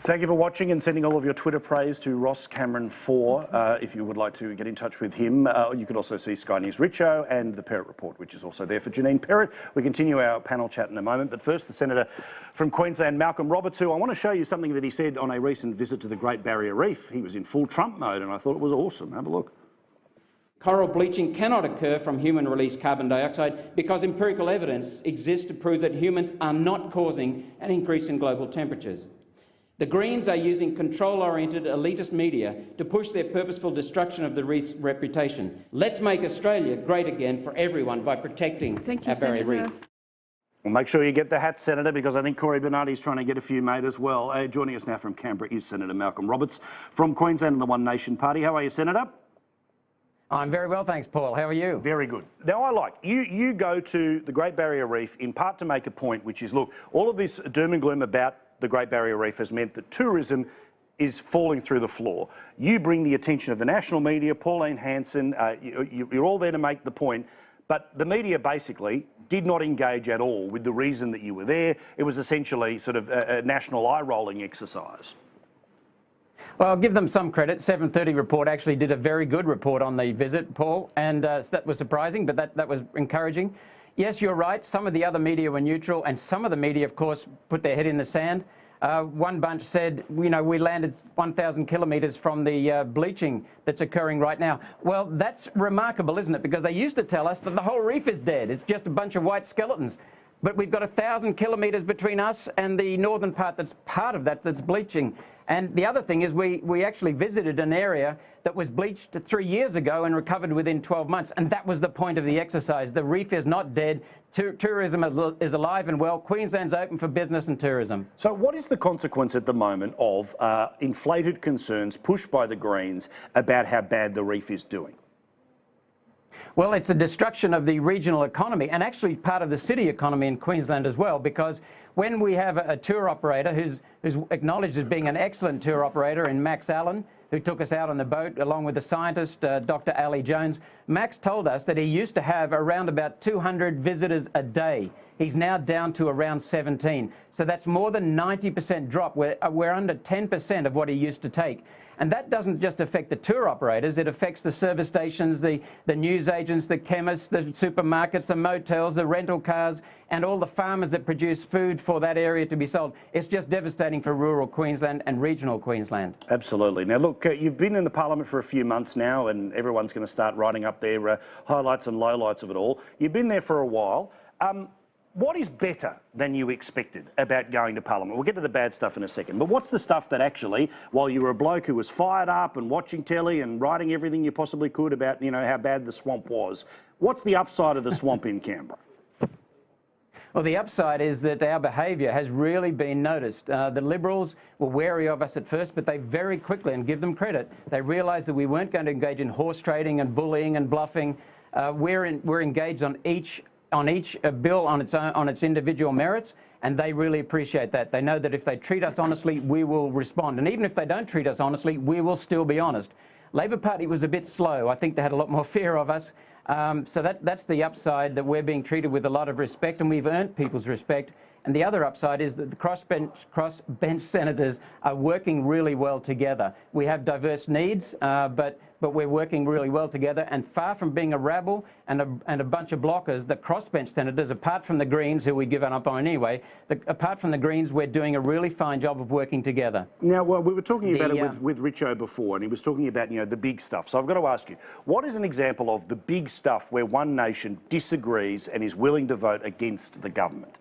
Thank you for watching and sending all of your Twitter praise to Ross Cameron 4. If you would like to get in touch with him, you can also see Sky News Richo and the Perrott Report, which is also there for Janine Perrott. We continue our panel chat in a moment, but first the Senator from Queensland, Malcolm Roberts, who I want to show you something that he said on a recent visit to the Great Barrier Reef. He was in full Trump mode and I thought it was awesome. Have a look. Coral bleaching cannot occur from human-released carbon dioxide because empirical evidence exists to prove that humans are not causing an increase in global temperatures. The Greens are using control-oriented elitist media to push their purposeful destruction of the reef's reputation. Let's make Australia great again for everyone by protecting our barrier reef. Well, make sure you get the hat, Senator, because I think Cory Bernardi's trying to get a few made as well. Joining us now from Canberra is Senator Malcolm Roberts from Queensland and the One Nation Party. How are you, Senator? I'm very well, thanks, Paul. How are you? Very good. Now, I like, you go to the Great Barrier Reef in part to make a point, which is, look, all of this doom and gloom about the Great Barrier Reef has meant that tourism is falling through the floor. You bring the attention of the national media, Pauline, Hanson, you're all there to make the point, but the media basically did not engage at all with the reason that you were there. It was essentially sort of a national eye-rolling exercise. Well, I'll give them some credit. 7:30 Report actually did a very good report on the visit, Paul, and that was surprising, but that was encouraging. Yes, you're right. Some of the other media were neutral, and some of the media, of course, put their head in the sand. One bunch said, you know, we landed 1,000 kilometres from the bleaching that's occurring right now. Well, that's remarkable, isn't it? Because they used to tell us that the whole reef is dead. It's just a bunch of white skeletons. But we've got 1,000 kilometres between us and the northern part that's part of that that's bleaching. And the other thing is we actually visited an area that was bleached 3 years ago and recovered within 12 months. And that was the point of the exercise. The reef is not dead. Tourism is alive and well. Queensland's open for business and tourism. So what is the consequence at the moment of inflated concerns pushed by the Greens about how bad the reef is doing? Well, it's a destruction of the regional economy and actually part of the city economy in Queensland as well, because when we have a tour operator who's acknowledged as being an excellent tour operator in Max Allen, who took us out on the boat along with the scientist, Dr. Ali Jones, Max told us that he used to have around about 200 visitors a day. He's now down to around 17. So that's more than 90% drop. We're under 10% of what he used to take. And that doesn't just affect the tour operators, it affects the service stations, the news agents, the chemists, the supermarkets, the motels, the rental cars, and all the farmers that produce food for that area to be sold. It's just devastating for rural Queensland and regional Queensland. Absolutely. Now, look, you've been in the Parliament for a few months now, and everyone's going to start writing up their highlights and lowlights of it all. You've been there for a while. What is better than you expected about going to Parliament? We'll get to the bad stuff in a second, but what's the stuff that actually, while you were a bloke who was fired up and watching telly and writing everything you possibly could about, you know, how bad the swamp was, what's the upside of the swamp in Canberra? Well, the upside is that our behaviour has really been noticed. The Liberals were wary of us at first, but they very quickly, and give them credit, they realised that we weren't going to engage in horse trading and bullying and bluffing. We're engaged on each bill on its individual merits, and they really appreciate that. They know that if they treat us honestly, we will respond. And even if they don't treat us honestly, we will still be honest. Labor Party was a bit slow. I think they had a lot more fear of us. So that's the upside, that we're being treated with a lot of respect, and we've earned people's respect. And the other upside is that the crossbench senators are working really well together. We have diverse needs, but we're working really well together. And far from being a rabble and a bunch of blockers, the crossbench senators, apart from the Greens, who we've given up on anyway, apart from the Greens, we're doing a really fine job of working together. Now, well, we were talking about it with Richo before, and he was talking about, you know, the big stuff. So I've got to ask you, what is an example of the big stuff where One Nation disagrees and is willing to vote against the government?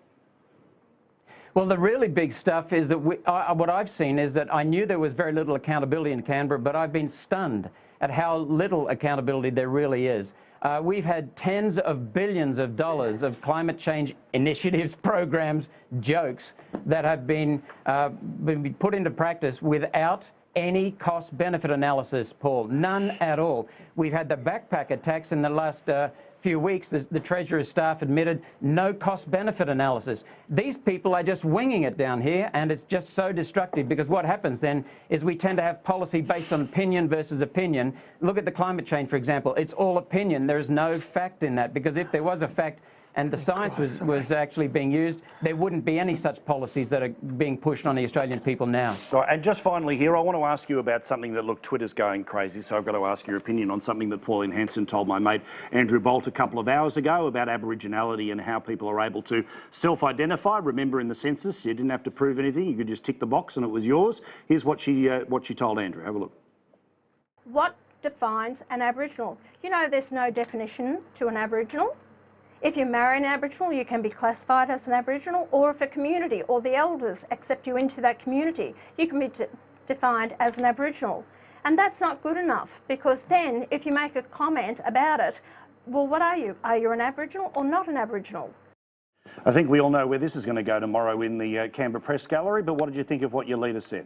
Well, the really big stuff is that what I've seen is that I knew there was very little accountability in Canberra, but I've been stunned at how little accountability there really is. We've had tens of billions of dollars of climate change initiatives, programs, jokes that have been put into practice without any cost-benefit analysis, Paul. None at all. We've had the backpacker tax in the last few weeks. The Treasurer's staff admitted no cost-benefit analysis. These people are just winging it down here, and it's just so destructive, because what happens then is we tend to have policy based on opinion versus opinion. Look at the climate change, for example. It's all opinion. There is no fact in that, because if there was a fact, and the science was actually being used, there wouldn't be any such policies that are being pushed on the Australian people now. Right, and just finally here, I want to ask you about something that, look, Twitter's going crazy, so I've got to ask your opinion on something that Pauline Hanson told my mate Andrew Bolt a couple of hours ago about Aboriginality and how people are able to self-identify. Remember, in the census, you didn't have to prove anything, you could just tick the box and it was yours. Here's what she told Andrew. Have a look. What defines an Aboriginal? You know, there's no definition to an Aboriginal. If you marry an Aboriginal, you can be classified as an Aboriginal, or if a community or the elders accept you into that community, you can be defined as an Aboriginal. And that's not good enough, because then if you make a comment about it, well, what are you? Are you an Aboriginal or not an Aboriginal? I think we all know where this is going to go tomorrow in the Canberra Press Gallery, but what did you think of what your leader said?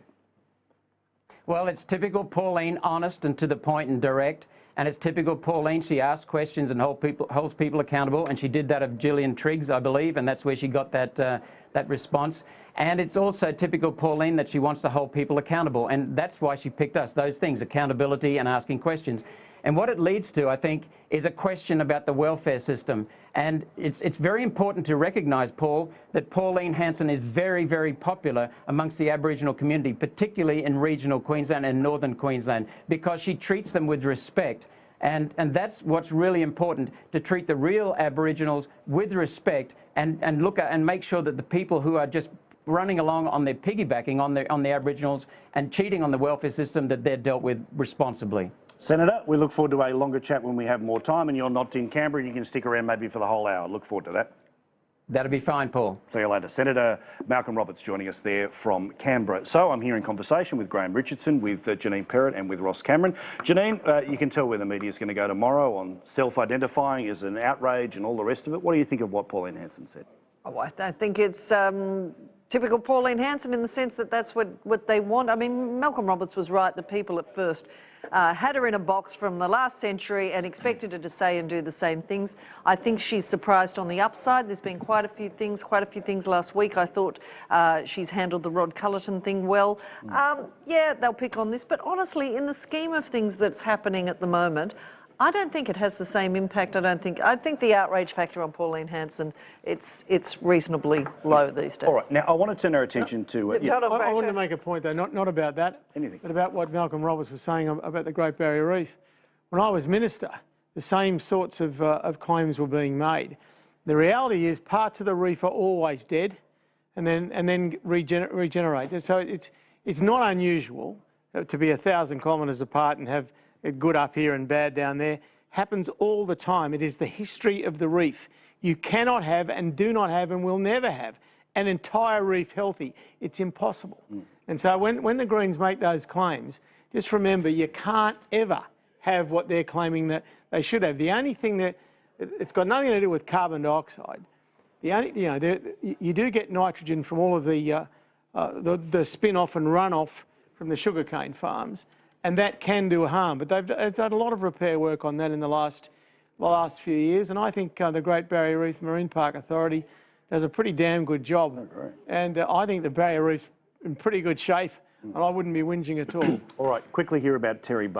Well, it's typical Pauline, honest and to the point and direct. And it's typical Pauline, she asks questions and holds people accountable, and she did that of Gillian Triggs, I believe, and that's where she got that response. And it's also typical Pauline that she wants to hold people accountable, and that's why she picked us, those things, accountability and asking questions. And what it leads to, I think, is a question about the welfare system. And it's very important to recognise, Paul, that Pauline Hanson is very, very popular amongst the Aboriginal community, particularly in regional Queensland and northern Queensland, because she treats them with respect. And that's what's really important, to treat the real Aboriginals with respect and look at and make sure that the people who are just running along on their piggybacking on the Aboriginals and cheating on the welfare system, that they're dealt with responsibly. Senator, we look forward to a longer chat when we have more time, and you're not in Canberra. You can stick around maybe for the whole hour. Look forward to that. That'll be fine, Paul. See you later. Senator Malcolm Roberts joining us there from Canberra. So I'm here in conversation with Graham Richardson, with Janine Perrott and with Ross Cameron. Janine, you can tell where the media is going to go tomorrow on self-identifying as an outrage and all the rest of it. What do you think of what Pauline Hanson said? Oh, I think it's typical Pauline Hanson in the sense that that's what they want. I mean, Malcolm Roberts was right. The people at first had her in a box from the last century and expected her to say and do the same things. I think she's surprised on the upside. There's been quite a few things last week. I thought she's handled the Rod Cullerton thing well. Yeah, they'll pick on this, but honestly, in the scheme of things that's happening at the moment, I don't think it has the same impact. I think the outrage factor on Pauline Hanson, it's reasonably low these days. All right, now I want to turn our attention to... I wanted to make a point, though, not about that, Anything. but about what Malcolm Roberts was saying about the Great Barrier Reef. When I was minister, the same sorts of claims were being made. The reality is parts of the reef are always dead and then regenerate. So it's not unusual to be 1,000 kilometres apart and have good up here and bad down there. Happens all the time. It is the history of the reef. You cannot have and do not have and will never have an entire reef healthy. It's impossible. And so when the Greens make those claims, just remember you can't ever have what they're claiming that they should have. The only thing that, it's got nothing to do with carbon dioxide. The only, you do get nitrogen from all of the spin-off and runoff from the sugarcane farms, and that can do harm. But they've done a lot of repair work on that in the last few years, and I think the Great Barrier Reef Marine Park Authority does a pretty damn good job. And I think the Barrier Reef's in pretty good shape, and I wouldn't be whinging at all. All right, quickly here about Terry